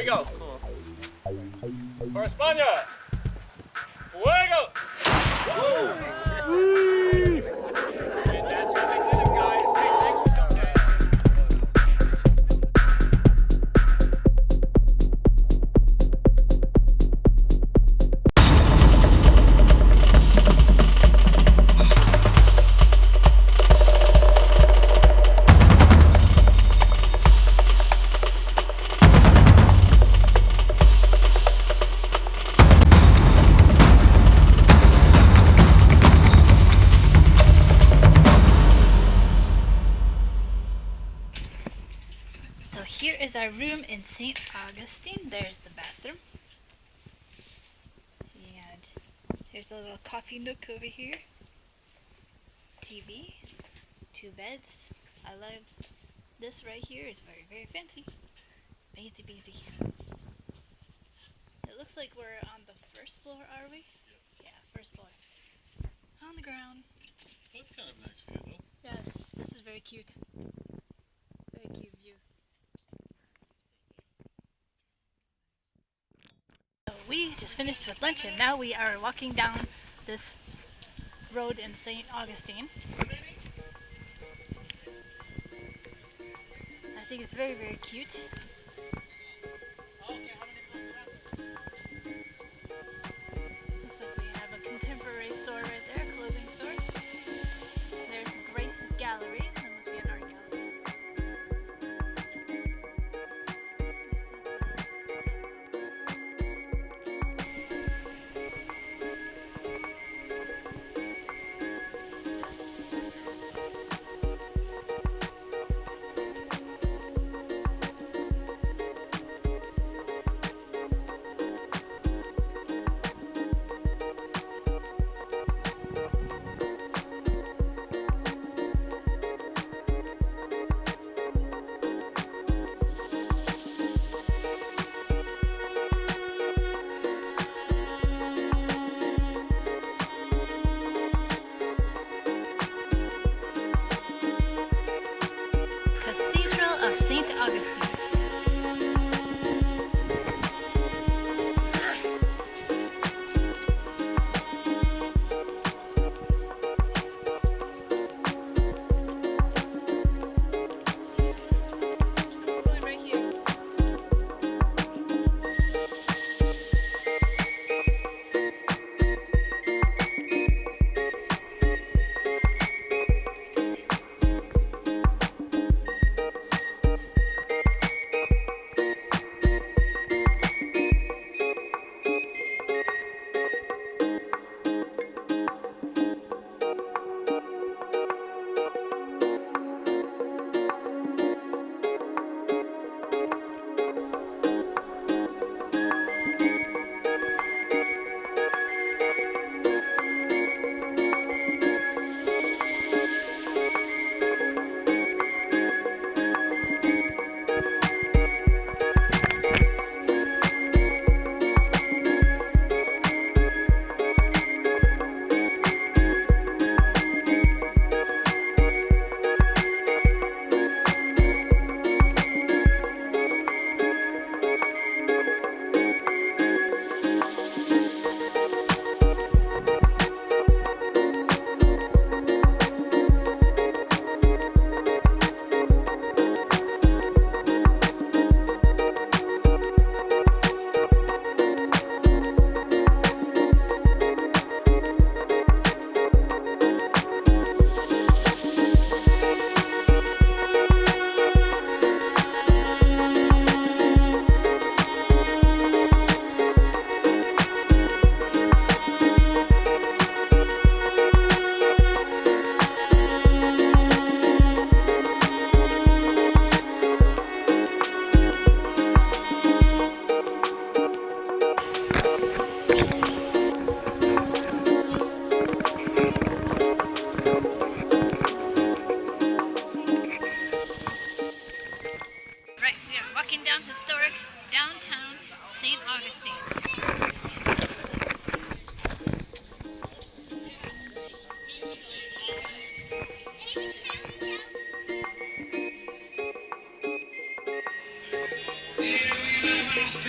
go. For España. Fuego. Woo! And that's how they did it, guys. Hey, thanks for coming down. So here is our room in St. Augustine. There's the bathroom. And here's a little coffee nook over here. TV. 2 beds. I love this right here. It's very, very fancy. Fancy, fancy. It looks like we're on the first floor, are we? Yes. Yeah, first floor. On the ground. That's kind of nice view, though. Yes, this is very cute. Very cute view. So we just finished with lunch and now we are walking down this road in St. Augustine. I think it's very, very cute. Looks like we have a contemporary store right there, a clothing store. There's Grace Gallery. That must be an art gallery. Cathedral of St. Augustine. Going right here. Historic downtown St. Augustine. Here we are.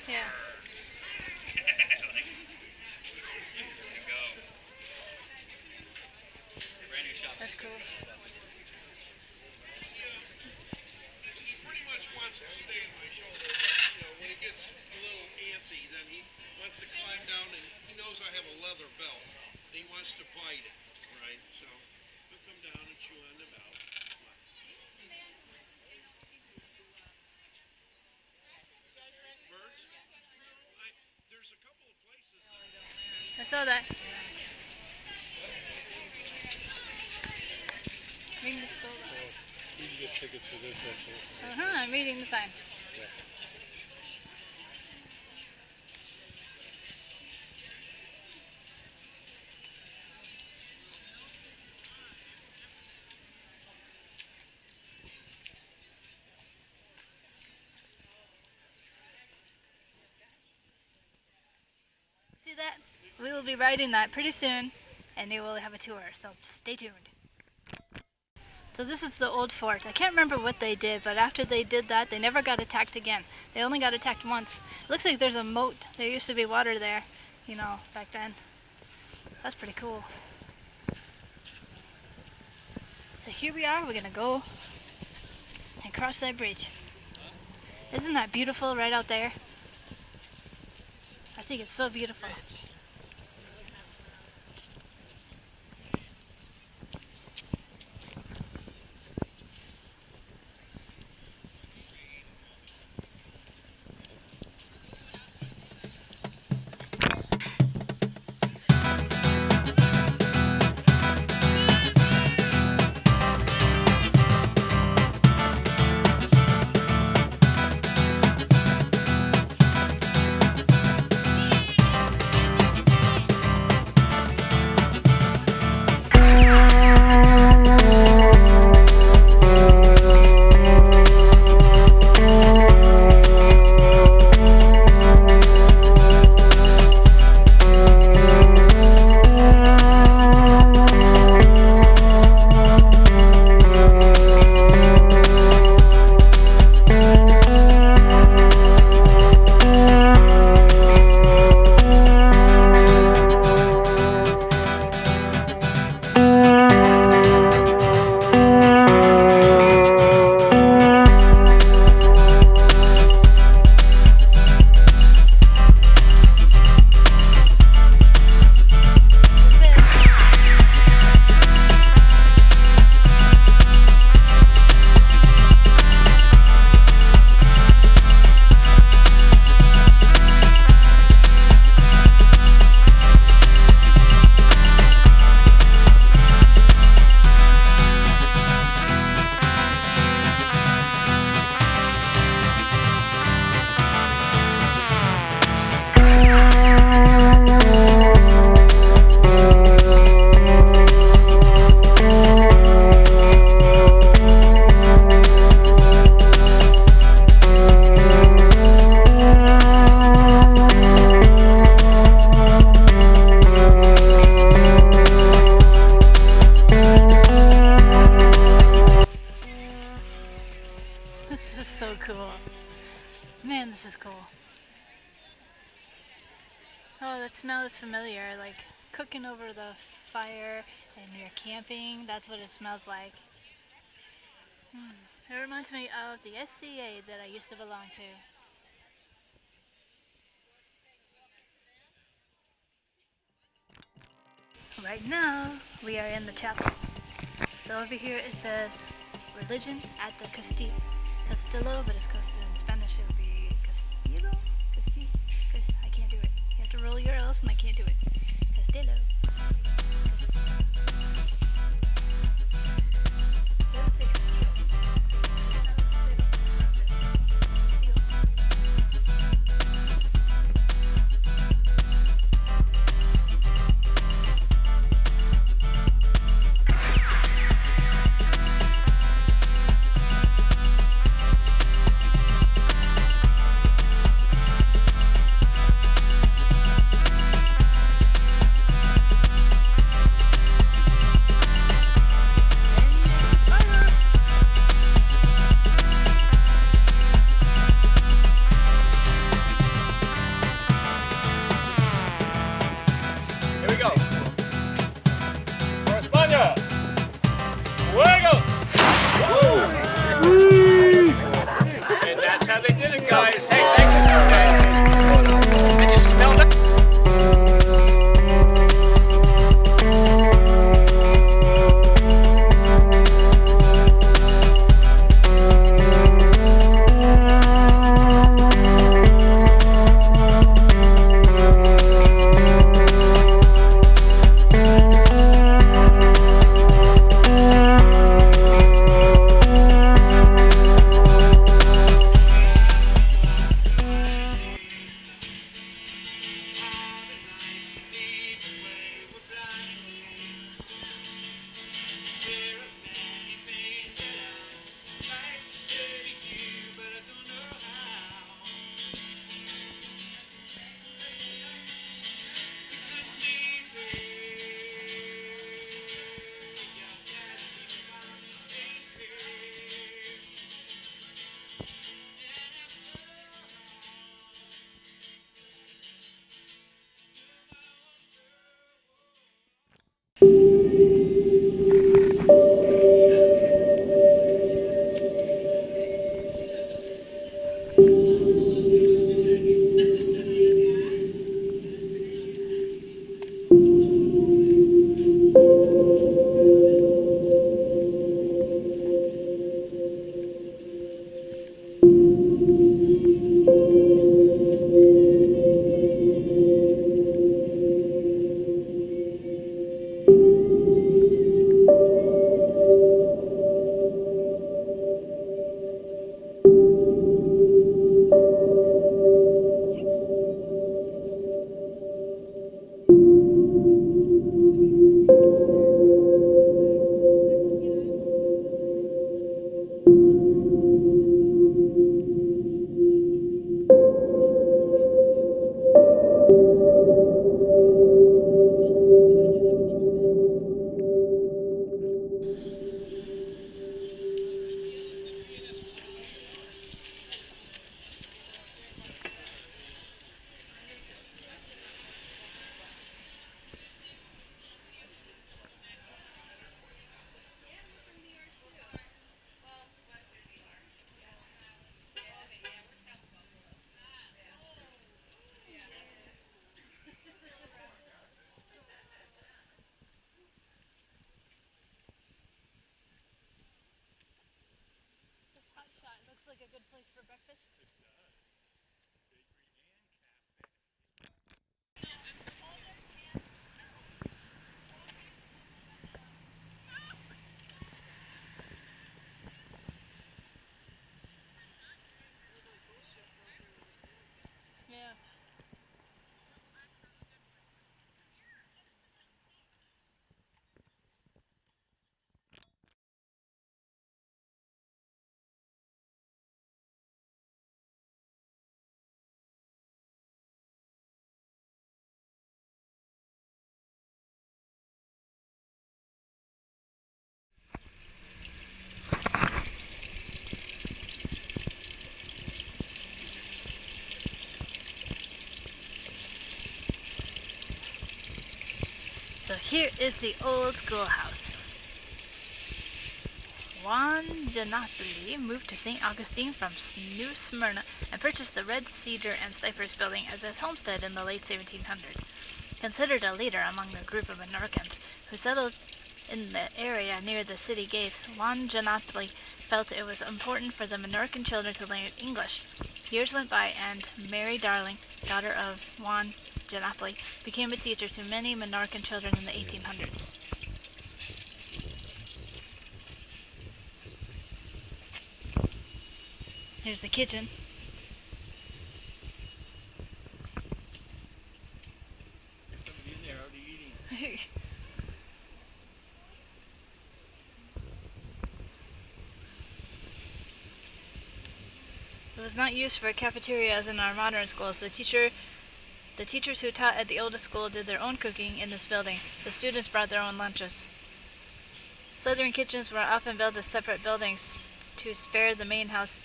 Yeah. Brand new shop. That's cool. He pretty much wants to stay on my shoulder, but when he gets a little antsy, then he wants to climb down, and he knows I have a leather belt, and he wants to bite it, right? So he'll come down and chew on the belt. Birds? There's a couple of places. I saw that. Ring the skull. You can get tickets for this actually. I'm reading the sign. Yeah. See that? We will be riding that pretty soon, and they will have a tour, so stay tuned. So this is the old fort. I can't remember what they did, but after they did that, they never got attacked again. They only got attacked once. It looks like there's a moat. There used to be water there, back then. That's pretty cool. So here we are. We're gonna go and cross that bridge. Isn't that beautiful right out there? I think it's so beautiful. This is so cool. Man, this is cool. Oh, that smell is familiar. Like cooking over the fire and you're camping. That's what it smells like. It reminds me of the SCA that I used to belong to. Right now, we are in the chapel. So over here it says religion at the Castillo, but it's in Spanish it would be Castillo? I can't do it. You have to roll your L's and I can't do it. Castillo. Debe ser Castillo. Here we go. For España. Fuego. And that's how they did it, guys. Hey, thanks for coming, guys. And you smell that? Looks like a good place for breakfast. Yeah. So here is the old schoolhouse. Juan Janopoli moved to St. Augustine from New Smyrna and purchased the red cedar and cypress building as his homestead in the late 1700s. Considered a leader among the group of Minorcans who settled in the area near the city gates, Juan Janatli felt it was important for the Minorcan children to learn English. Years went by, and Mary Darling, daughter of Juan Janatli, became a teacher to many Minorcan children in the 1800s. Here's the kitchen. There's somebody in there already eating. It was not used for a cafeteria as in our modern schools. The teachers who taught at the oldest school did their own cooking in this building. The students brought their own lunches. Southern kitchens were often built as separate buildings to spare the main house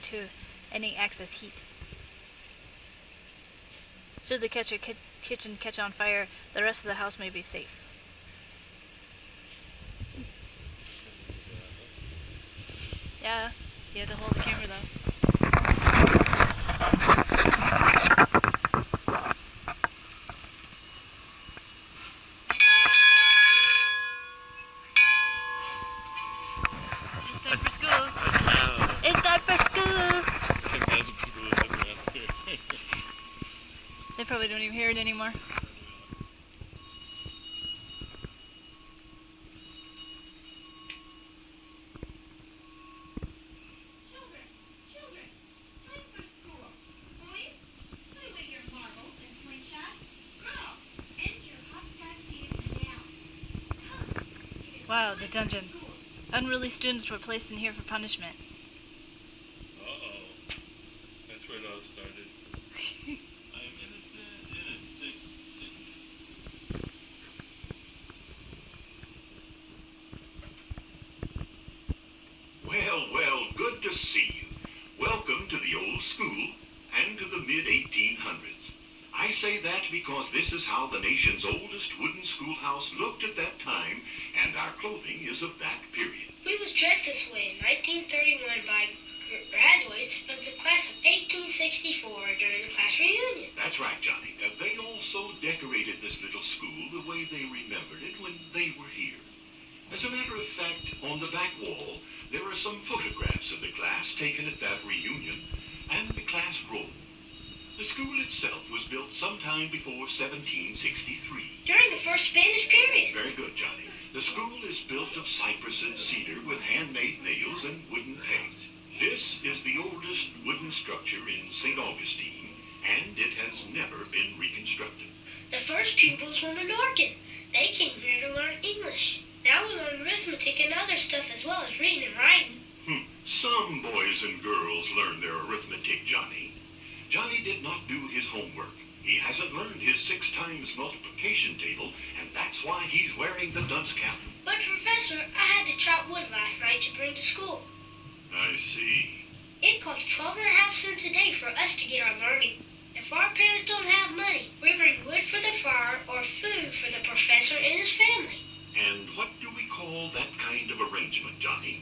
to any excess heat. Should the kitchen catch on fire, the rest of the house may be safe. Yeah, you have to hold the camera though. It's time for school. It's time for school. Imagine people living around here. They probably don't even hear it anymore. Children, time for school. Boys, play with your marbles and slingshot. Girls, end your hopscotch games now. Come, it is Wow, the time for dungeon. school. Unruly students were placed in here for punishment. Uh-oh. That's where it all started. I'm innocent. Well, good to see you. Welcome to the old school and to the mid-1800s. I say that because this is how the nation's oldest wooden schoolhouse looked at that time, and our clothing is of that period. We was dressed this way in 1931 by graduates of the class of 1864 during the class reunion. That's right, Johnny. They also decorated this little school the way they remembered it when they were here. As a matter of fact, on the back wall, there are some photographs of the class taken at that reunion and the class roll. The school itself was built sometime before 1763. During the first Spanish period. Very good, Johnny. The school is built of cypress and cedar with handmade nails and wooden pegs. This is the oldest wooden structure in St. Augustine, and it has never been reconstructed. The first pupils were Minorcan. They came here to learn English. Now we learn arithmetic and other stuff as well as reading and writing. Some boys and girls learn their arithmetic, Johnny. Johnny did not do his homework. He hasn't learned his 6 times multiplication table, and that's why he's wearing the dunce cap. But Professor, I had to chop wood last night to bring to school. I see. It costs 12 and a half cents a day for us to get our learning. If our parents don't have money, we bring wood for the fire or food for the professor and his family. And what do we call that kind of arrangement, Johnny?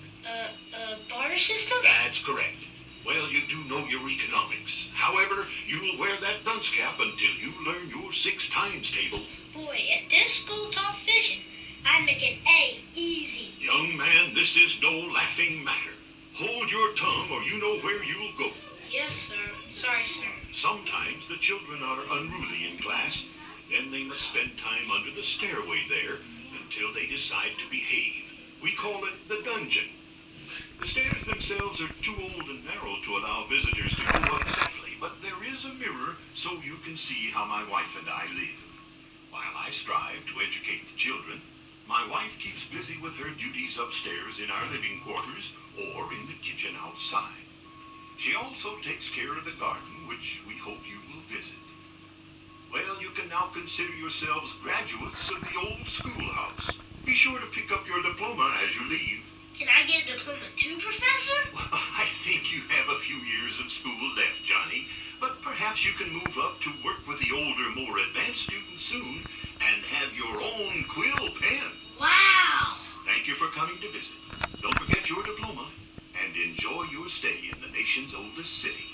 Barter system? That's correct. Well, you do know your economics. However, you'll wear that dunce cap until you learn your 6 times table. Boy, if this school taught fishing, I'd make an A easy. Young man, this is no laughing matter. Hold your tongue or you know where you'll go. Yes, sir. Sorry, sir. Sometimes the children are unruly in class. Then they must spend time under the stairway there until they decide to behave. We call it the dungeon. The stairs themselves are too old and narrow to allow visitors to go up safely, but there is a mirror so you can see how my wife and I live. While I strive to educate the children, my wife keeps busy with her duties upstairs in our living quarters or in the kitchen outside. She also takes care of the garden, which we hope you will visit. Well, you can now consider yourselves graduates of the old schoolhouse. Be sure to pick up your diploma as you leave. Can I get a diploma too, Professor? Well, I think you have a few years of school left, Johnny, but perhaps you can move up to work with the older, more advanced students soon and have your own quill pen. Wow! Thank you for coming to visit. Don't forget your diploma and enjoy your stay in the nation's oldest city.